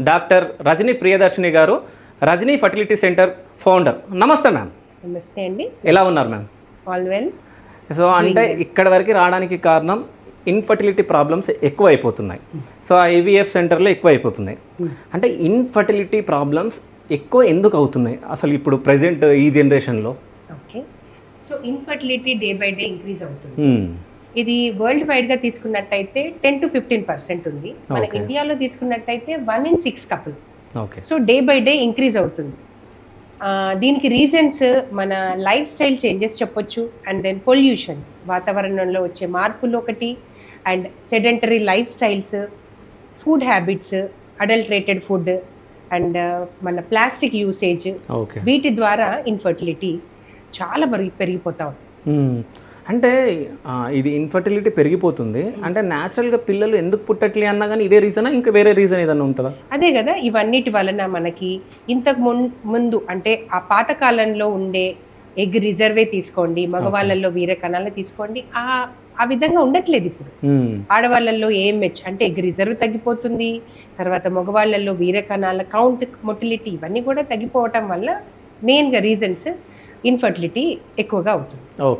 Doctor Rajani Priyadarshini గారు, Rajani fertility centre founder. నమస్తే ma'am. నమస్తే అండి. ఎలా ఉన్నారు మ్యామ్? All well. సో అంటే ఇక్కడ వరకు రావడానికి కారణం ఇన్ఫర్టిలిటీ ప్రాబ్లమ్స్ ఎక్కువ అయిపోతున్నాయి. సో ఆ ఐవీఎఫ్ సెంటర్లో ఎక్కువ అయిపోతున్నాయి. అంటే ఇన్ఫర్టిలిటీ ప్రాబ్లమ్స్ ఎక్కువ ఎందుకు అవుతున్నాయి అసలు ఇప్పుడు ప్రజెంట్ ఈ జనరేషన్లో? Okay, so infertility day by day increase అవుతుంది. ఇది వరల్డ్ వైడ్గా తీసుకున్నట్టయితే 10 to 15% ఉంది. మన ఇండియాలో తీసుకున్నట్టయితే 1 in 6 couple. Okay, so day by day increase అవుతుంది. దీనికి రీజన్స్ మన లైఫ్ స్టైల్ చేంజెస్ చెప్పొచ్చు, అండ్ దెన్ పొల్యూషన్స్, వాతావరణంలో వచ్చే మార్పులు ఒకటి, and sedentary life styles, food habits, adulterated food, and మన ప్లాస్టిక్ యూసేజ్, వీటి ద్వారా ఇన్ఫర్టిలిటీ చాలా పెరిగిపోతా ఉంది. అంటే ఇది ఇన్ఫర్టిలిటీ పెరిగిపోతుంది అంటే న్యాచురల్గా పిల్లలు ఎందుకు పుట్టట్లే అన్నా కానీ ఇదే రీజనా, ఇంకా వేరే రీజన్ ఏదన్నా ఉంటుందా? అదే కదా, ఇవన్నిటి వలన మనకి ఇంతకు ముందు అంటే ఆ పాతకాలంలో ఉండే ఎగ్ రిజర్వే తీసుకోండి, మగవాళ్ళల్లో వీర కణాలు తీసుకోండి, ఆ విధంగా ఉండట్లేదు ఇప్పుడు. ఆడవాళ్ళల్లో ఏఎంహెచ్ అంటే ఎగ్ రిజర్వ్ తగ్గిపోతుంది, తర్వాత మగవాళ్ళల్లో వీర కణాల కౌంట్, మొటిలిటీ ఇవన్నీ కూడా తగ్గిపోవటం వల్ల మెయిన్గా రీజన్స్ ఇన్ఫర్టిలిటీ ఎక్కువగా అవుతుంది. ఓకే.